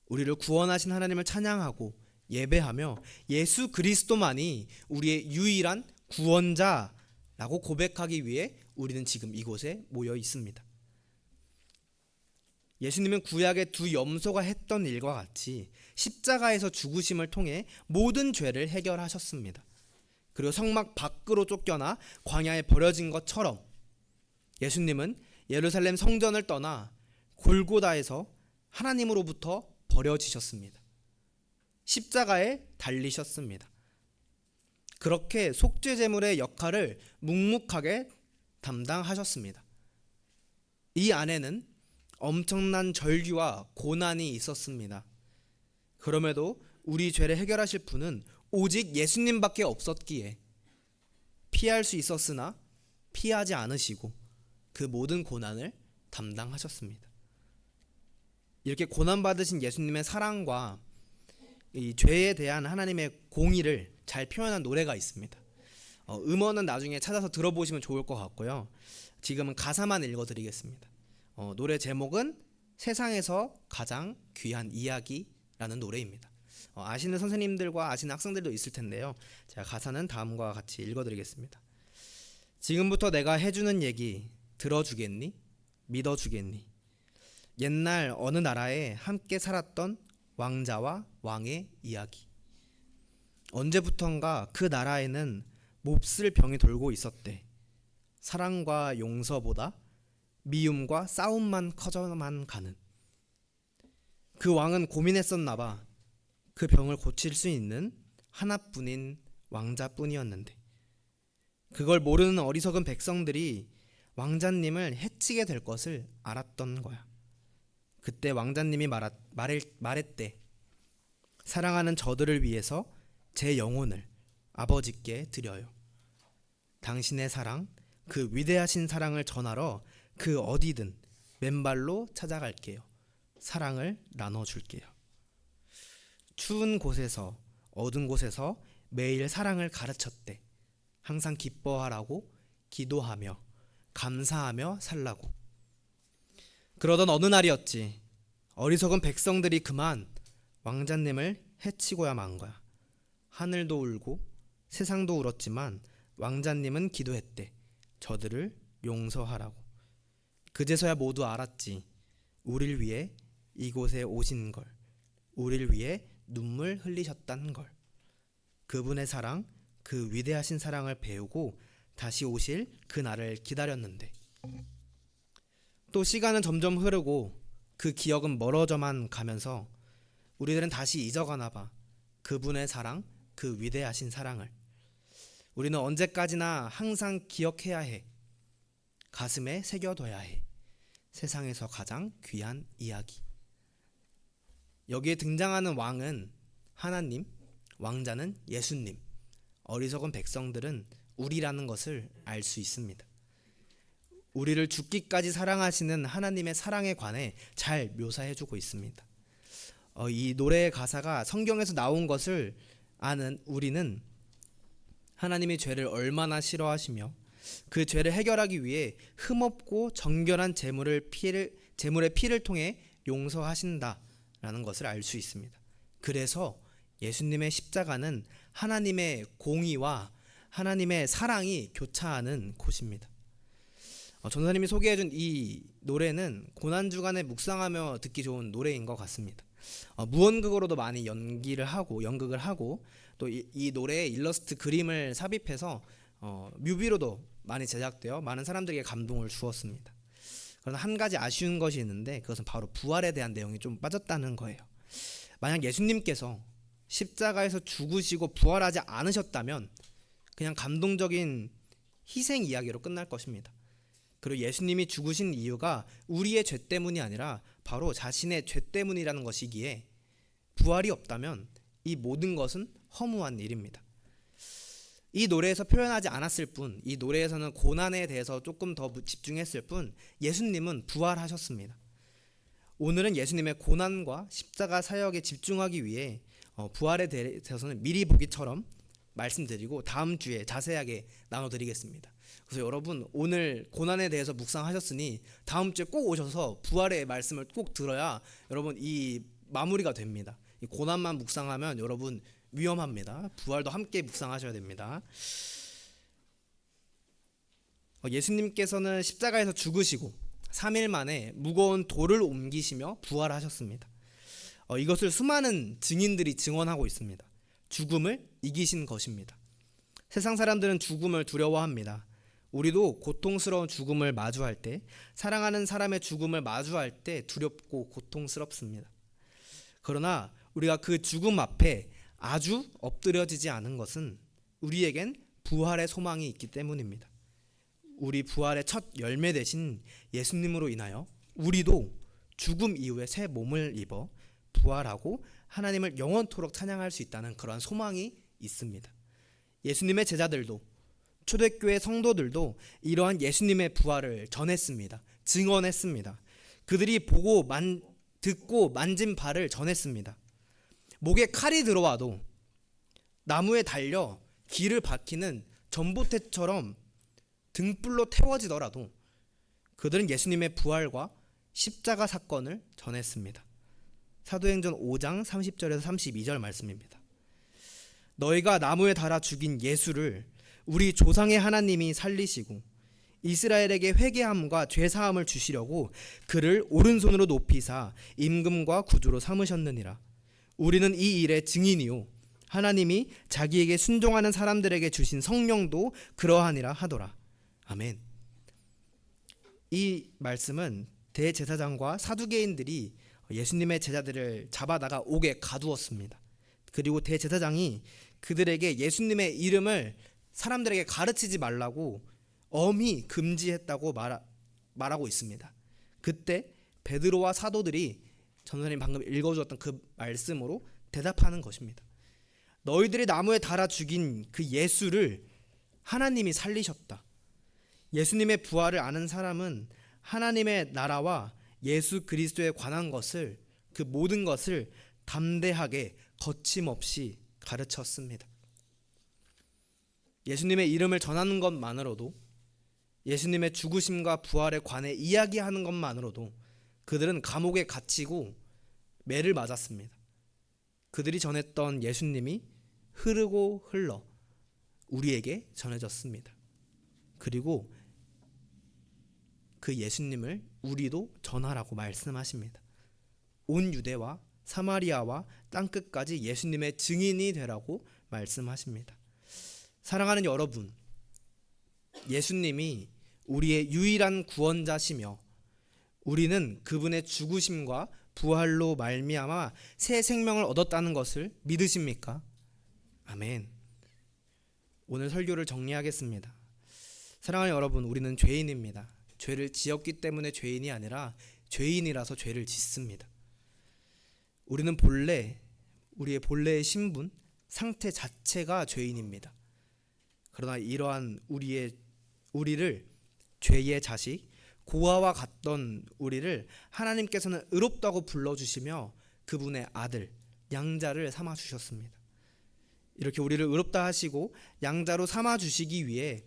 우리를 구원하신 하나님을 찬양하고 예배하며 예수 그리스도만이 우리의 유일한 구원자라고 고백하기 위해 우리는 지금 이곳에 모여 있습니다. 예수님은 구약의 두 염소가 했던 일과 같이 십자가에서 죽으심을 통해 모든 죄를 해결하셨습니다. 그리고 성막 밖으로 쫓겨나 광야에 버려진 것처럼 예수님은 예루살렘 성전을 떠나 골고다에서 하나님으로부터 버려지셨습니다. 십자가에 달리셨습니다. 그렇게 속죄제물의 역할을 묵묵하게 담당하셨습니다. 이 안에는 엄청난 절규와 고난이 있었습니다. 그럼에도 우리 죄를 해결하실 분은 오직 예수님밖에 없었기에 피할 수 있었으나 피하지 않으시고 그 모든 고난을 담당하셨습니다. 이렇게 고난받으신 예수님의 사랑과 이 죄에 대한 하나님의 공의를 잘 표현한 노래가 있습니다. 음원은 나중에 찾아서 들어보시면 좋을 것 같고요. 지금은 가사만 읽어드리겠습니다. 노래 제목은 세상에서 가장 귀한 이야기라는 노래입니다. 아시는 선생님들과 아시는 학생들도 있을 텐데요. 제가 가사는 다음과 같이 읽어드리겠습니다. 지금부터 내가 해주는 얘기 들어주겠니? 믿어주겠니? 옛날 어느 나라에 함께 살았던 왕자와 왕의 이야기. 언제부턴가 그 나라에는 몹쓸 병이 돌고 있었대. 사랑과 용서보다 미움과 싸움만 커져만 가는. 그 왕은 고민했었나봐. 그 병을 고칠 수 있는 하나뿐인 왕자뿐이었는데 그걸 모르는 어리석은 백성들이 왕자님을 해치게 될 것을 알았던 거야. 그때 왕자님이 말했대. 사랑하는 저들을 위해서 제 영혼을 아버지께 드려요. 당신의 사랑, 그 위대하신 사랑을 전하러 그 어디든 맨발로 찾아갈게요. 사랑을 나눠줄게요. 추운 곳에서 어두운 곳에서 매일 사랑을 가르쳤대. 항상 기뻐하라고 기도하며 감사하며 살라고. 그러던 어느 날이었지. 어리석은 백성들이 그만 왕자님을 해치고야 만 거야. 하늘도 울고 세상도 울었지만 왕자님은 기도했대. 저들을 용서하라고. 그제서야 모두 알았지. 우릴 위해 이곳에 오신 걸. 우릴 위해 눈물 흘리셨다는 걸. 그분의 사랑, 그 위대하신 사랑을 배우고 다시 오실 그날을 기다렸는데 또 시간은 점점 흐르고 그 기억은 멀어져만 가면서 우리들은 다시 잊어가나 봐. 그분의 사랑, 그 위대하신 사랑을. 우리는 언제까지나 항상 기억해야 해. 가슴에 새겨둬야 해. 세상에서 가장 귀한 이야기. 여기에 등장하는 왕은 하나님, 왕자는 예수님, 어리석은 백성들은 우리라는 것을 알 수 있습니다. 우리를 죽기까지 사랑하시는 하나님의 사랑에 관해 잘 묘사해주고 있습니다. 이 노래의 가사가 성경에서 나온 것을 아는 우리는 하나님이 죄를 얼마나 싫어하시며 그 죄를 해결하기 위해 흠없고 정결한 제물의 피를 통해 용서하신다라는 것을 알 수 있습니다. 그래서 예수님의 십자가는 하나님의 공의와 하나님의 사랑이 교차하는 곳입니다. 전사님이 소개해준 이 노래는 고난주간에 묵상하며 듣기 좋은 노래인 것 같습니다. 무언극으로도 많이 연극을 하고 또 이 노래에 일러스트 그림을 삽입해서 뮤비로도 많이 제작되어 많은 사람들에게 감동을 주었습니다. 그러나 한 가지 아쉬운 것이 있는데 그것은 바로 부활에 대한 내용이 좀 빠졌다는 거예요. 만약 예수님께서 십자가에서 죽으시고 부활하지 않으셨다면 그냥 감동적인 희생 이야기로 끝날 것입니다. 그리고 예수님이 죽으신 이유가 우리의 죄 때문이 아니라 바로 자신의 죄 때문이라는 것이기에 부활이 없다면 이 모든 것은 허무한 일입니다. 이 노래에서 표현하지 않았을 뿐, 이 노래에서는 고난에 대해서 조금 더 집중했을 뿐 예수님은 부활하셨습니다. 오늘은 예수님의 고난과 십자가 사역에 집중하기 위해 부활에 대해서는 미리 보기처럼 말씀드리고 다음 주에 자세하게 나눠드리겠습니다. 그래서 여러분 오늘 고난에 대해서 묵상하셨으니 다음 주에 꼭 오셔서 부활의 말씀을 꼭 들어야 여러분 이 마무리가 됩니다. 이 고난만 묵상하면 여러분 위험합니다. 부활도 함께 묵상하셔야 됩니다. 예수님께서는 십자가에서 죽으시고 3일 만에 무거운 돌을 옮기시며 부활하셨습니다. 이것을 수많은 증인들이 증언하고 있습니다. 죽음을 이기신 것입니다. 세상 사람들은 죽음을 두려워합니다. 우리도 고통스러운 죽음을 마주할 때, 사랑하는 사람의 죽음을 마주할 때 두렵고 고통스럽습니다. 그러나 우리가 그 죽음 앞에 아주 엎드려지지 않은 것은 우리에겐 부활의 소망이 있기 때문입니다. 우리 부활의 첫 열매 되신 예수님으로 인하여 우리도 죽음 이후에 새 몸을 입어 부활하고 하나님을 영원토록 찬양할 수 있다는 그러한 소망이 있습니다. 예수님의 제자들도 초대교회 성도들도 이러한 예수님의 부활을 전했습니다. 증언했습니다. 그들이 보고 듣고 만진 바를 전했습니다. 목에 칼이 들어와도 나무에 달려 길을 박히는 전봇대처럼 등불로 태워지더라도 그들은 예수님의 부활과 십자가 사건을 전했습니다. 사도행전 5장 30절에서 32절 말씀입니다. 너희가 나무에 달아 죽인 예수를 우리 조상의 하나님이 살리시고 이스라엘에게 회개함과 죄사함을 주시려고 그를 오른손으로 높이사 임금과 구주로 삼으셨느니라. 우리는 이 일의 증인이요 하나님이 자기에게 순종하는 사람들에게 주신 성령도 그러하니라 하더라. 아멘. 이 말씀은 대제사장과 사두개인들이 예수님의 제자들을 잡아다가 옥에 가두었습니다. 그리고 대제사장이 그들에게 예수님의 이름을 사람들에게 가르치지 말라고 엄히 금지했다고 말하고 있습니다. 그때 베드로와 사도들이 전사님 방금 읽어주었던 그 말씀으로 대답하는 것입니다. 너희들이 나무에 달아 죽인 그 예수를 하나님이 살리셨다. 예수님의 부활을 아는 사람은 하나님의 나라와 예수 그리스도에 관한 것을, 그 모든 것을 담대하게 거침없이 가르쳤습니다. 예수님의 이름을 전하는 것만으로도, 예수님의 죽으심과 부활에 관해 이야기하는 것만으로도 그들은 감옥에 갇히고 매를 맞았습니다. 그들이 전했던 예수님이 흐르고 흘러 우리에게 전해졌습니다. 그리고 그 예수님을 우리도 전하라고 말씀하십니다. 온 유대와 사마리아와 땅끝까지 예수님의 증인이 되라고 말씀하십니다. 사랑하는 여러분, 예수님이 우리의 유일한 구원자시며 우리는 그분의 죽으심과 부활로 말미암아 새 생명을 얻었다는 것을 믿으십니까? 아멘. 오늘 설교를 정리하겠습니다. 사랑하는 여러분, 우리는 죄인입니다. 죄를 지었기 때문에 죄인이 아니라 죄인이라서 죄를 짓습니다. 우리는 우리의 본래의 신분, 상태 자체가 죄인입니다. 그러나 이러한 우리를 죄의 자식, 고아와 같던 우리를 하나님께서는 의롭다고 불러주시며 그분의 아들, 양자를 삼아주셨습니다. 이렇게 우리를 의롭다 하시고 양자로 삼아주시기 위해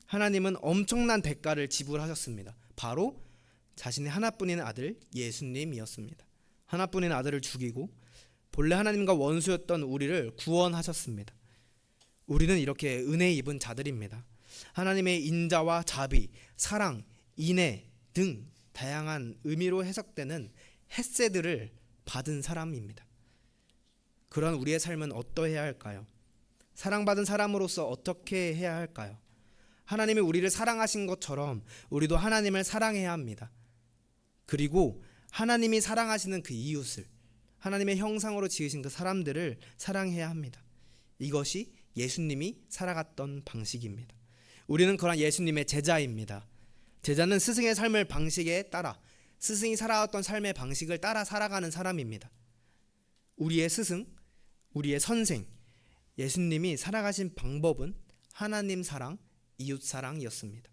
하나님은 엄청난 대가를 지불하셨습니다. 바로 자신의 하나뿐인 아들 예수님이었습니다. 하나뿐인 아들을 죽이고 본래 하나님과 원수였던 우리를 구원하셨습니다. 우리는 이렇게 은혜 입은 자들입니다. 하나님의 인자와 자비, 사랑, 인애 등 다양한 의미로 해석되는 헷세들을 받은 사람입니다. 그런 우리의 삶은 어떠해야 할까요? 사랑받은 사람으로서 어떻게 해야 할까요? 하나님이 우리를 사랑하신 것처럼 우리도 하나님을 사랑해야 합니다. 그리고 하나님이 사랑하시는 그 이웃을, 하나님의 형상으로 지으신 그 사람들을 사랑해야 합니다. 이것이 예수님이 살아갔던 방식입니다. 우리는 그런 예수님의 제자입니다. 제자는 스승의 삶을 방식에 따라, 스승이 살아왔던 삶의 방식을 따라 살아가는 사람입니다. 우리의 스승, 우리의 선생, 예수님이 살아가신 방법은 하나님 사랑, 이웃 사랑이었습니다.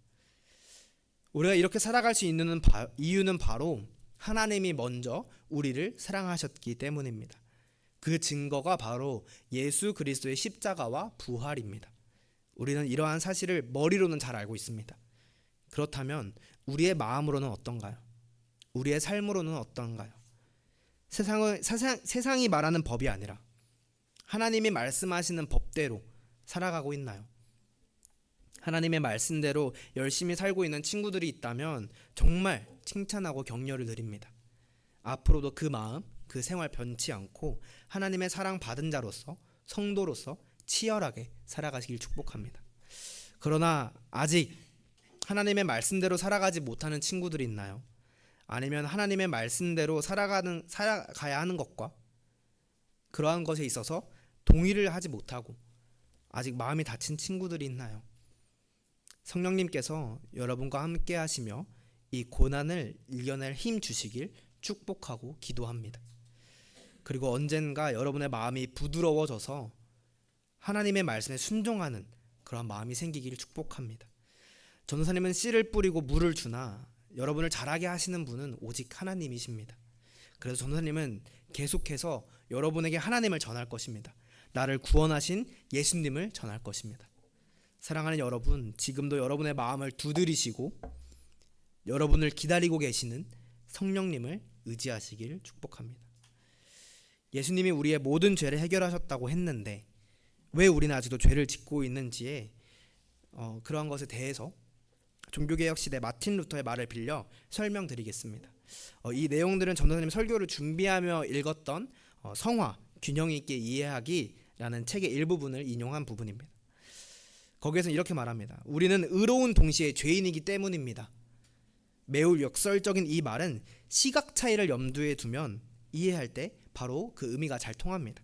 우리가 이렇게 살아갈 수 있는 이유는 바로 하나님이 먼저 우리를 사랑하셨기 때문입니다. 그 증거가 바로 예수 그리스도의 십자가와 부활입니다. 우리는 이러한 사실을 머리로는 잘 알고 있습니다. 그렇다면 우리의 마음으로는 어떤가요? 우리의 삶으로는 어떤가요? 세상이 말하는 법이 아니라 하나님이 말씀하시는 법대로 살아가고 있나요? 하나님의 말씀대로 열심히 살고 있는 친구들이 있다면 정말 칭찬하고 격려를 드립니다. 앞으로도 그 마음, 그 생활 변치 않고 하나님의 사랑 받은 자로서, 성도로서 치열하게 살아가시길 축복합니다. 그러나 아직 하나님의 말씀대로 살아가지 못하는 친구들이 있나요? 아니면 하나님의 말씀대로 살아가야 하는 것과 그러한 것에 있어서 동의를 하지 못하고 아직 마음이 닫힌 친구들이 있나요? 성령님께서 여러분과 함께 하시며 이 고난을 이겨낼 힘 주시길 축복하고 기도합니다. 그리고 언젠가 여러분의 마음이 부드러워져서 하나님의 말씀에 순종하는 그런 마음이 생기기를 축복합니다. 전도사님은 씨를 뿌리고 물을 주나 여러분을 자라게 하시는 분은 오직 하나님이십니다. 그래서 전도사님은 계속해서 여러분에게 하나님을 전할 것입니다. 나를 구원하신 예수님을 전할 것입니다. 사랑하는 여러분, 지금도 여러분의 마음을 두드리시고 여러분을 기다리고 계시는 성령님을 의지하시길 축복합니다. 예수님이 우리의 모든 죄를 해결하셨다고 했는데 왜 우리는 아직도 죄를 짓고 있는지에 그러한 것에 대해서 종교개혁 시대 마틴 루터의 말을 빌려 설명드리겠습니다. 이 내용들은 전도사님 설교를 준비하며 읽었던 성화, 균형 있게 이해하기라는 책의 일부분을 인용한 부분입니다. 거기에서는 이렇게 말합니다. 우리는 의로운 동시에 죄인이기 때문입니다. 매우 역설적인 이 말은 시각 차이를 염두에 두면 이해할 때 바로 그 의미가 잘 통합니다.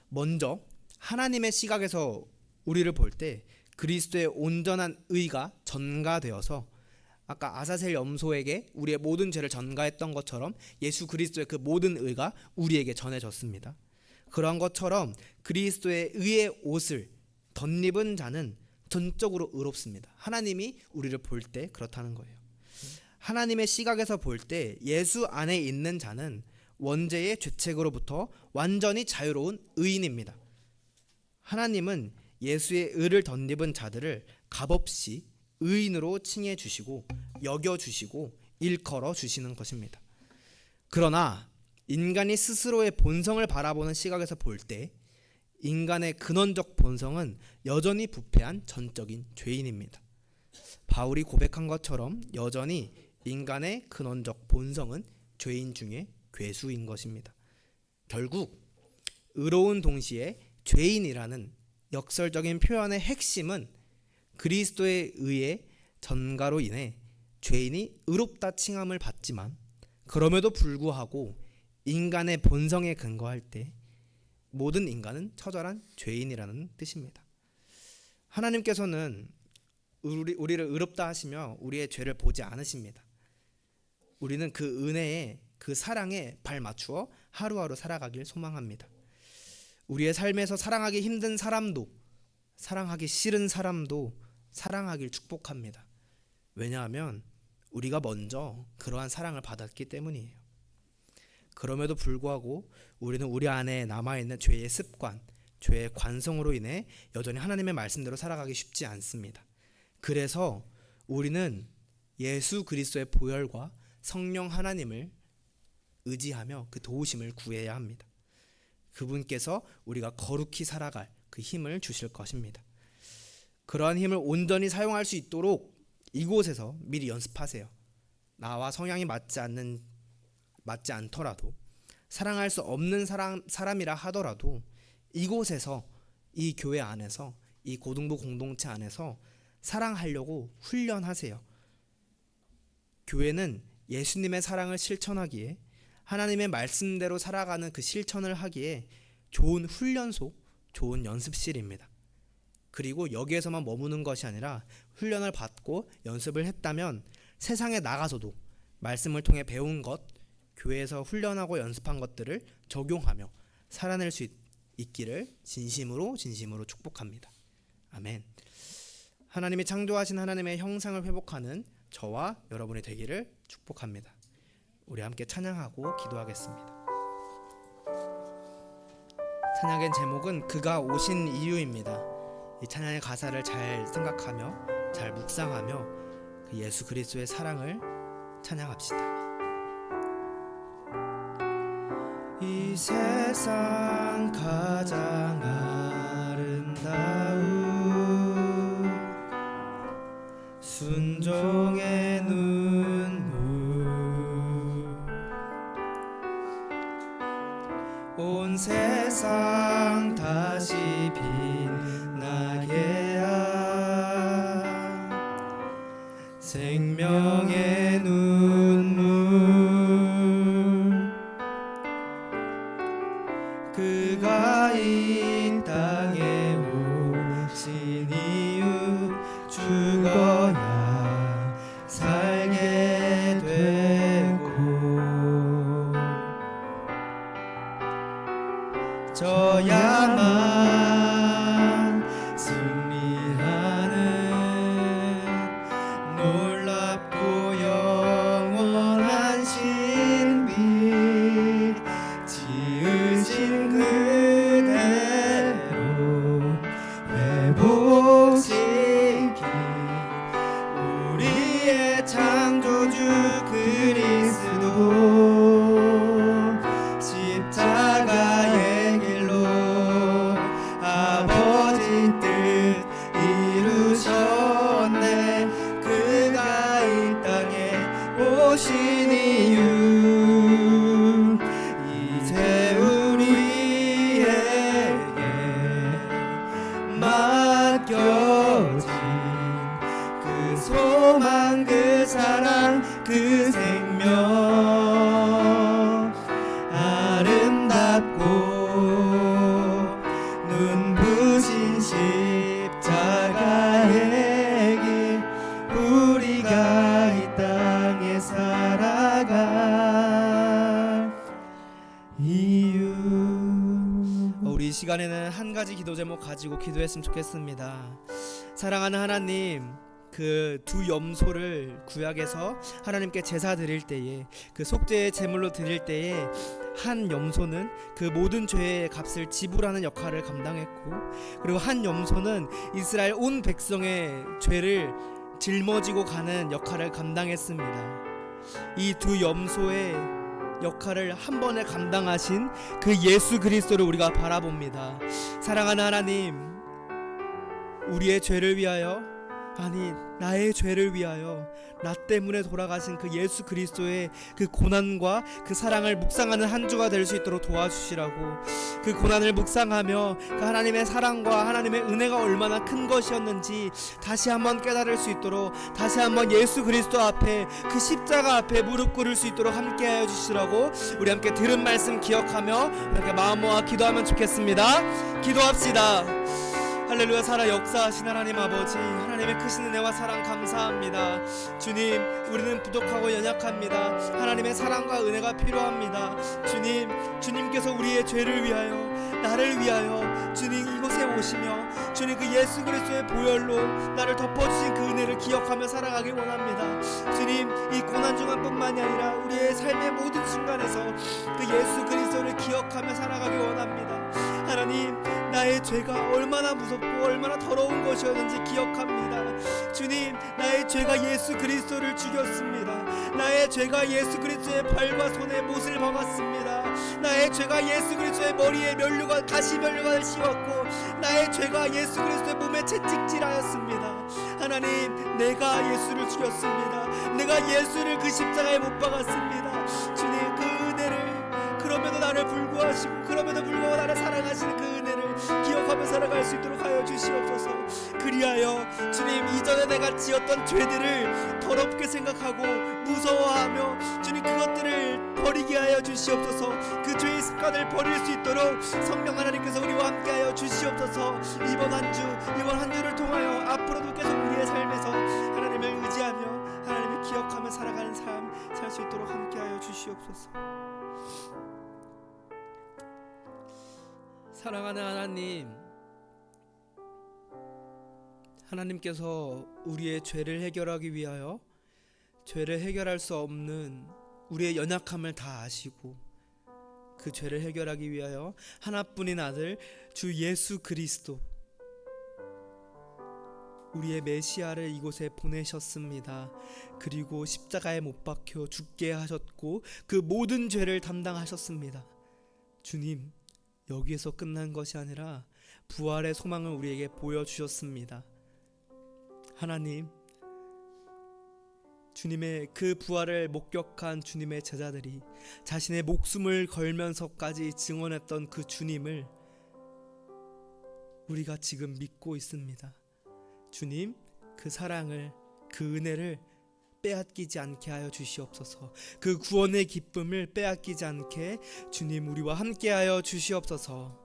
먼저 하나님의 시각에서 우리를 볼 때 그리스도의 온전한 의가 전가되어서 아까 아사셀 염소에게 우리의 모든 죄를 전가했던 것처럼 예수 그리스도의 그 모든 의가 우리에게 전해졌습니다. 그런 것처럼 그리스도의 의의 옷을 덧입은 자는 전적으로 의롭습니다. 하나님이 우리를 볼 때 그렇다는 거예요. 하나님의 시각에서 볼 때 예수 안에 있는 자는 원죄의 죄책으로부터 완전히 자유로운 의인입니다. 하나님은 예수의 의를 덧입은 자들을 값없이 의인으로 칭해 주시고 여겨 주시고 일컬어 주시는 것입니다. 그러나 인간이 스스로의 본성을 바라보는 시각에서 볼 때 인간의 근원적 본성은 여전히 부패한 전적인 죄인입니다. 바울이 고백한 것처럼 여전히 인간의 근원적 본성은 죄인 중에 괴수인 것입니다. 결국 의로운 동시에 죄인이라는 역설적인 표현의 핵심은 그리스도의 의의 전가로 인해 죄인이 의롭다 칭함을 받지만 그럼에도 불구하고 인간의 본성에 근거할 때 모든 인간은 처절한 죄인이라는 뜻입니다. 하나님께서는 우리를 의롭다 하시며 우리의 죄를 보지 않으십니다. 우리는 그 은혜에 그 사랑에 발 맞추어 하루하루 살아가길 소망합니다. 우리의 삶에서 사랑하기 힘든 사람도 사랑하기 싫은 사람도 사랑하길 축복합니다. 왜냐하면 우리가 먼저 그러한 사랑을 받았기 때문이에요. 그럼에도 불구하고 우리는 우리 안에 남아있는 죄의 습관, 죄의 관성으로 인해 여전히 하나님의 말씀대로 살아가기 쉽지 않습니다. 그래서 우리는 예수 그리스도의 보혈과 성령 하나님을 의지하며 그 도우심을 구해야 합니다. 그분께서 우리가 거룩히 살아갈 그 힘을 주실 것입니다. 그러한 힘을 온전히 사용할 수 있도록 이곳에서 미리 연습하세요. 나와 성향이 맞지 않더라도 사랑할 수 없는 사람이라 하더라도 이곳에서 이 교회 안에서 이 고등부 공동체 안에서 사랑하려고 훈련하세요. 교회는 예수님의 사랑을 실천하기에 하나님의 말씀대로 살아가는 그 실천을 하기에 좋은 훈련소, 좋은 연습실입니다. 그리고 여기에서만 머무는 것이 아니라 훈련을 받고 연습을 했다면 세상에 나가서도 말씀을 통해 배운 것, 교회에서 훈련하고 연습한 것들을 적용하며 살아낼 수 있기를 진심으로 축복합니다. 아멘. 하나님이 창조하신 하나님의 형상을 회복하는 저와 여러분이 되기를 축복합니다. 우리 함께 찬양하고 기도하겠습니다. 찬양의 제목은 그가 오신 이유입니다. 이 찬양의 가사를 잘 생각하며 잘 묵상하며 그 예수 그리스도의 사랑을 찬양합시다. 이 세상 가장 아름다운 순종의 눈물 온 세상 다시 빛나게 한 생명의 눈물 그가 이 땅에 오신 이유 죽어야 살게 되고 져야만 승리하는 놀랍고 영원한 신비 지으신 그대로 회복시키 우리의 창조주 그리스도 십자가의 길로 아버지 뜻 이루셨네 그가 이 땅에 오신 이유 이제 우리에게 맡겨진 그 소망 그 사랑 그 생명 아름답고 눈부신 십자가의 길 우리가 이 땅에 살아갈 이유. 우리 이 시간에는 한 가지 기도 제목 가지고 기도했으면 좋겠습니다. 사랑하는 하나님, 그 두 염소를 구약에서 하나님께 제사 드릴 때에 그 속죄의 제물로 드릴 때에 한 염소는 그 모든 죄의 값을 지불하는 역할을 감당했고, 그리고 한 염소는 이스라엘 온 백성의 죄를 짊어지고 가는 역할을 감당했습니다. 이 두 염소의 역할을 한 번에 감당하신 그 예수 그리스도를 우리가 바라봅니다. 사랑하는 하나님, 우리의 죄를 위하여, 아니 나의 죄를 위하여 나 때문에 돌아가신 그 예수 그리스도의 그 고난과 그 사랑을 묵상하는 한 주가 될 수 있도록 도와주시라고, 그 고난을 묵상하며 그 하나님의 사랑과 하나님의 은혜가 얼마나 큰 것이었는지 다시 한번 깨달을 수 있도록, 다시 한번 예수 그리스도 앞에, 그 십자가 앞에 무릎 꿇을 수 있도록 함께하여 주시라고, 우리 함께 들은 말씀 기억하며 이렇게 마음 모아 기도하면 좋겠습니다. 기도합시다. 할렐루야. 살아 역사하신 하나님 아버지, 하나님의 크신 은혜와 사랑 감사합니다. 주님, 우리는 부족하고 연약합니다. 하나님의 사랑과 은혜가 필요합니다. 주님, 주님께서 우리의 죄를 위하여, 나를 위하여 주님 이곳에 오시며 주님 그 예수 그리스도의 보혈로 나를 덮어주신 그 은혜를 기억하며 살아가기 원합니다. 주님, 이 고난 중간뿐만이 아니라 우리의 삶의 모든 순간에서 그 예수 그리스도를 기억하며 살아가기 원합니다. 하나님, 나의 죄가 얼마나 무섭고 얼마나 더러운 것이었는지 기억합니다. 주님, 나의 죄가 예수 그리스도를 죽였습니다. 나의 죄가 예수 그리스도의 발과 손에 못을 박았습니다. 나의 죄가 예수 그리스도의 머리에 면류관, 가시 면류관을 씌웠고, 나의 죄가 예수 그리스도의 몸에 채찍질하였습니다. 하나님, 내가 예수를 죽였습니다. 내가 예수를 그 십자가에 못 박았습니다. 주님, 그 은혜를, 그럼에도 나를 불구하시고 그럼에도 불구하고 나를 사랑하시는 그 은혜를 기억하며 살아갈 수 있도록 하여 주시옵소서. 그리하여 주님, 이전에 내가 지었던 죄들을 더럽게 생각하고 무서워하며 주님 그것들을 버리게 하여 주시옵소서. 그 죄의 습관을 버릴 수 있도록 성령 하나님께서 우리와 함께하여 주시옵소서. 이번 한 주를 통하여 앞으로도 계속 우리의 삶에서 하나님을 의지하며 하나님을 기억하며 살아가는 삶 살 수 있도록 함께하여 주시옵소서. 사랑하는 하나님, 하나님께서 우리의 죄를 해결하기 위하여 죄를 해결할 수 없는 우리의 연약함을 다 아시고, 그 죄를 해결하기 위하여 하나뿐인 아들 주 예수 그리스도, 우리의 메시아를 이곳에 보내셨습니다. 그리고 십자가에 못 박혀 죽게 하셨고 그 모든 죄를 담당하셨습니다. 주님, 여기에서 끝난 것이 아니라 부활의 소망을 우리에게 보여주셨습니다. 하나님, 주님의 그 부활을 목격한 주님의 제자들이 자신의 목숨을 걸면서까지 증언했던 그 주님을 우리가 지금 믿고 있습니다. 주님, 그 사랑을, 그 은혜를 빼앗기지 않게 하여 주시옵소서. 그 구원의 기쁨을 빼앗기지 않게 주님 우리와 함께하여 주시옵소서.